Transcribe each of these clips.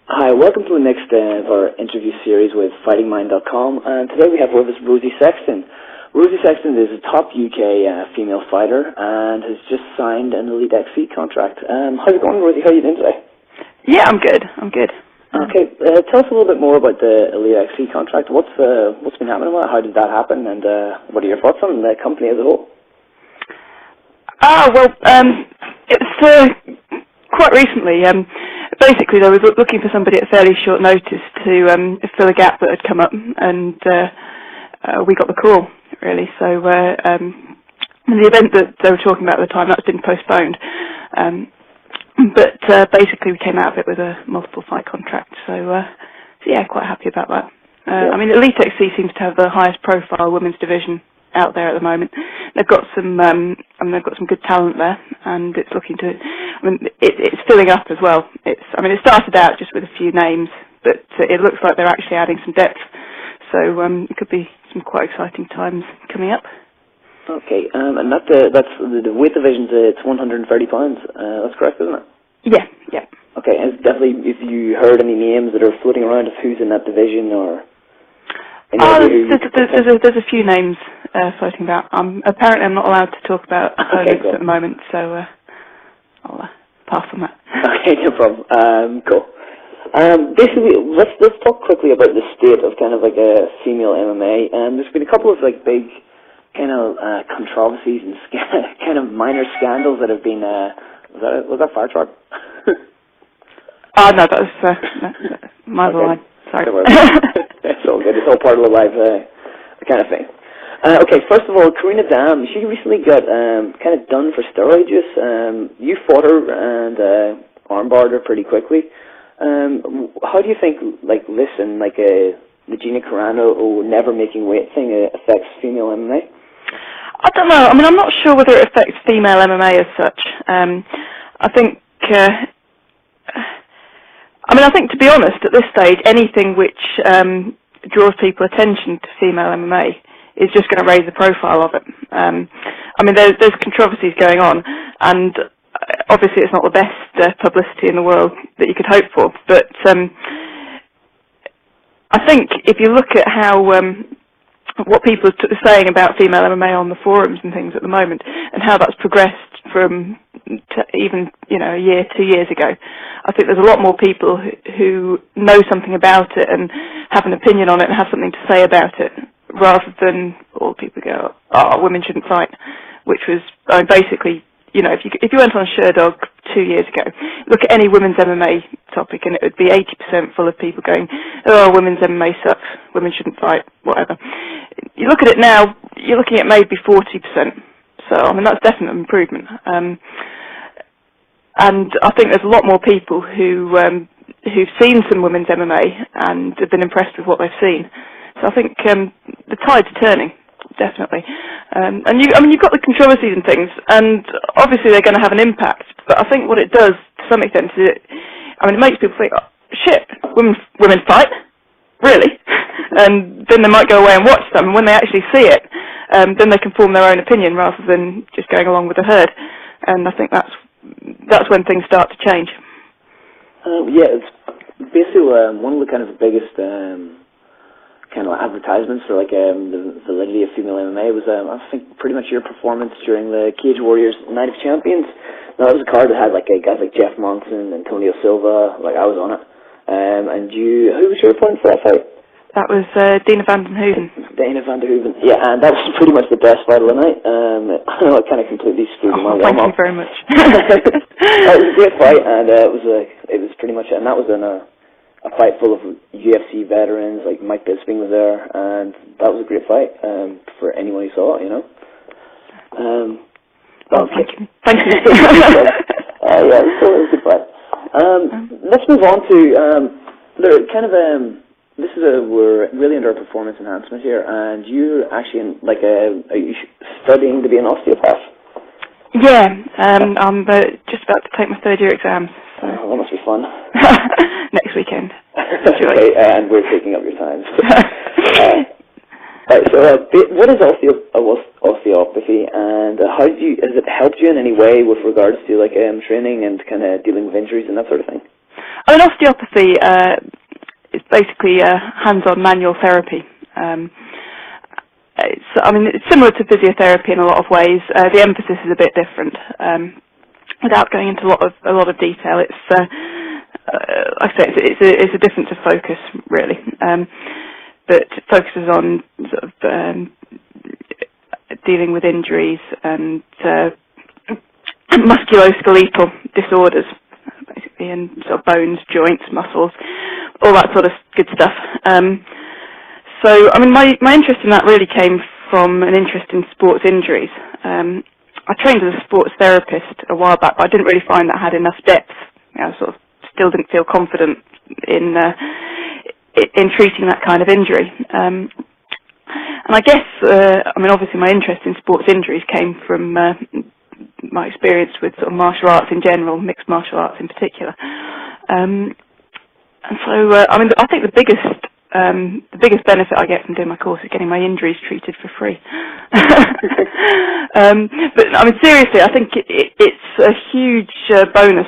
Hi, welcome to the next of our interview series with FightingMind.com, and today we have with us Rosie Sexton. Rosie Sexton is a top UK female fighter and has just signed an Elite XC contract. How's it going, Rosie? How are you doing today? Yeah, I'm good. Okay, tell us a little bit more about the Elite XC contract. What's been happening with it? How did that happen, and what are your thoughts on the company as a whole? It's quite recently. Basically, I was looking for somebody at fairly short notice to fill a gap that had come up, and we got the call, really. So the event that they were talking about at the time, that's been postponed. But basically, we came out of it with a multiple fight contract. So yeah, quite happy about that. I mean, Elite XC seems to have the highest profile women's division out there at the moment. They've got some, they've got some good talent there, and it's looking to. It's filling up as well. It started out just with a few names, but it looks like they're actually adding some depth. So it could be some quite exciting times coming up. Okay, and that's the weight division's it's 130 pounds. That's correct, isn't it? Yeah. Okay, and definitely, if you heard any names that are floating around of who's in that division, or there's a few names floating about. Apparently, I'm not allowed to talk about opponents at the moment, so I'll pass on that. Okay, no problem. Cool. Basically, let's talk quickly about the state of kind of like a female MMA. There's been a couple of like big kind of controversies and kind of minor scandals that have been. Was that fire truck? No, that was my line. Sorry. It's all good. It's all part of the live kind of thing. Okay, first of all, Karina Dam, she recently got kind of done for steroid use. You fought her and armbarred her pretty quickly. How do you think like this and like the Gina Carano or never making weight thing affects female MMA? I don't know. I mean, I'm not sure whether it affects female MMA as such. I think to be honest, at this stage, anything which draws people attention to female MMA is just going to raise the profile of it. There's controversies going on, and obviously it's not the best publicity in the world that you could hope for, but I think if you look at how what people are saying about female MMA on the forums and things at the moment, and how that's progressed from even a year, 2 years ago, I think there's a lot more people who know something about it and have an opinion on it and have something to say about it, rather than all people go, "Oh, women shouldn't fight," which was basically, if you went on Sherdog 2 years ago, look at any women's MMA topic, and it would be 80% full of people going, "Oh, women's MMA sucks, women shouldn't fight," whatever. You look at it now, you're looking at maybe 40%. So, that's definite improvement. And I think there's a lot more people who've seen some women's MMA and have been impressed with what they've seen. So I think the tide's turning, definitely. And you've got the controversies and things, and obviously they're going to have an impact. But I think what it does, to some extent, is it makes people think, "Oh, shit, women fight? Really?" And then they might go away and watch them, and when they actually see it, then they can form their own opinion rather than just going along with the herd. And I think that's when things start to change. It's basically one of the kind of biggest kind of advertisements for like the validity of female MMA was I think pretty much your performance during the Cage Warriors Night of Champions. Now, that was a card that had like guys like Jeff Monson, Antonio Silva. Like I was on it, and who was your opponent for that fight? That was Dana van den Hooven. Dana van den Hooven, yeah, and that was pretty much the best fight of the night. I know it kind of completely screwed my warm-up. Thank you very much. It was a great fight, and it was pretty much, and that was in a fight full of UFC veterans, like Mike Bisping was there, and that was a great fight for anyone who saw it, Thank you. Thank you. Yeah, it was a good fight. Let's move on to we're really under performance enhancement here, and you're actually are you studying to be an osteopath? Yeah, I'm just about to take my third year exams. So. Oh, that must be fun. Next weekend. Okay, and we're taking up your time. Right, so what is osteopathy, and has it helped you in any way with regards to training and kind of dealing with injuries and that sort of thing? I mean, osteopathy is basically hands-on manual therapy. It's similar to physiotherapy in a lot of ways. The emphasis is a bit different. Without going into a lot of detail, it's like I say, it's a difference of focus, really. But it focuses on sort of dealing with injuries and musculoskeletal disorders, basically, and sort of bones, joints, muscles, all that sort of good stuff. So, I mean, my interest in that really came from an interest in sports injuries. I trained as a sports therapist a while back, but I didn't really find that I had enough depth. I sort of still didn't feel confident in treating that kind of injury. And I guess, I mean, obviously my interest in sports injuries came from my experience with sort of martial arts in general, mixed martial arts in particular. And so, I mean, I think the biggest benefit I get from doing my course is getting my injuries treated for free. But I mean, seriously, I think it's a huge bonus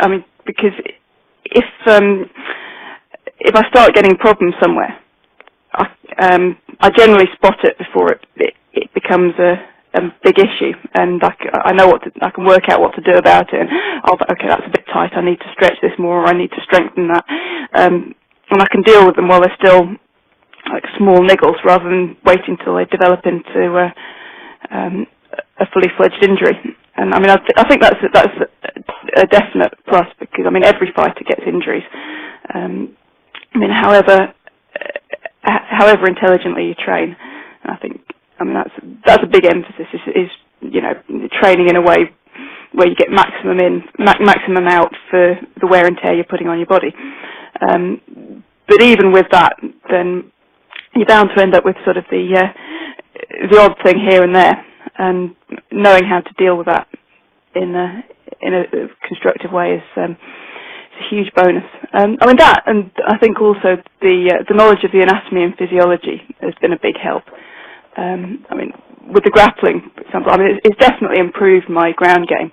I mean, because if I start getting problems somewhere, I generally spot it before it becomes a big issue, and I know I can work out what to do about it. And okay, that's a bit tight. I need to stretch this more, or I need to strengthen that. And I can deal with them while they're still like small niggles, rather than waiting till they develop into a fully fledged injury. And I mean, I think that's a definite plus, because I mean, every fighter gets injuries. I mean, however intelligently you train, I mean that's a big emphasis. Is you know, training in a way where you get maximum out for the wear and tear you're putting on your body. But even with that, then you're bound to end up with sort of the odd thing here and there, and knowing how to deal with that in a constructive way is a huge bonus. I mean that, and I think also the knowledge of the anatomy and physiology has been a big help. I mean, with the grappling, for example, I mean it's definitely improved my ground game.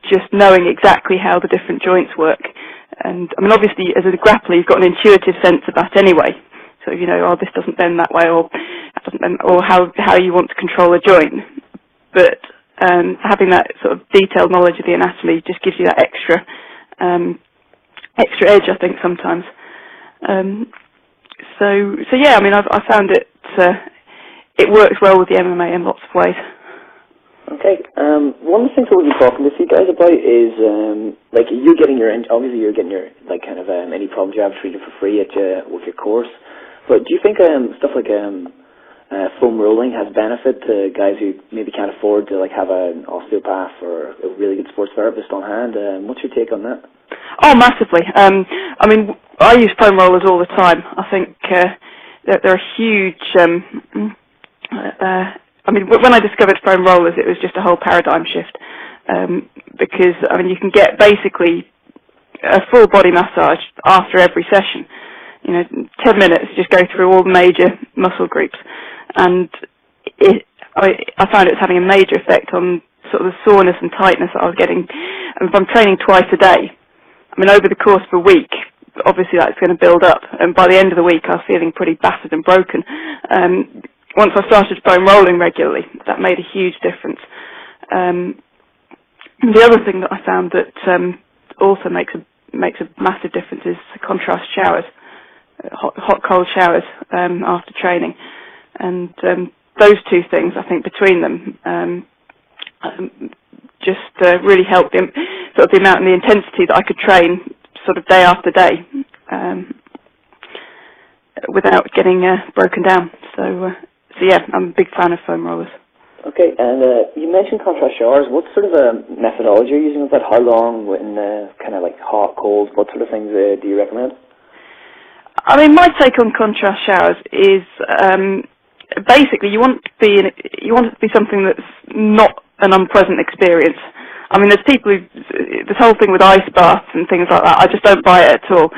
Just knowing exactly how the different joints work. And I mean, obviously, as a grappler, you've got an intuitive sense of that anyway. So you know, oh, this doesn't bend that way, or that doesn't bend, or how you want to control a joint. But having that sort of detailed knowledge of the anatomy just gives you that extra edge, I think, sometimes. So yeah, I mean, I found it works well with the MMA in lots of ways. Okay. One of the things that we've been talking to you guys about is like you getting obviously you're getting your like kind of any problems you have treated for free with your course. But do you think stuff like foam rolling has benefit to guys who maybe can't afford to like have an osteopath or a really good sports therapist on hand? What's your take on that? Oh, massively. I mean, I use foam rollers all the time. I think they're a huge. I mean, when I discovered foam rollers, it was just a whole paradigm shift, because, I mean, you can get basically a full body massage after every session. You know, 10 minutes, just go through all the major muscle groups, and I found it was having a major effect on sort of the soreness and tightness that I was getting. And if I'm training twice a day, I mean, over the course of a week, obviously that's going to build up, and by the end of the week I was feeling pretty battered and broken. Once I started foam rolling regularly, that made a huge difference. The other thing that I found that also makes a massive difference is contrast showers, hot cold showers after training, and those two things, I think, between them just really helped sort of the amount and the intensity that I could train sort of day after day without getting broken down. So yeah, I'm a big fan of foam rollers. Okay, and you mentioned contrast showers. What sort of a methodology are you using with that? How long, in kind of like hot, cold, what sort of things do you recommend? I mean, my take on contrast showers is basically you want it to be something that's not an unpleasant experience. I mean, there's people this whole thing with ice baths and things like that, I just don't buy it at all,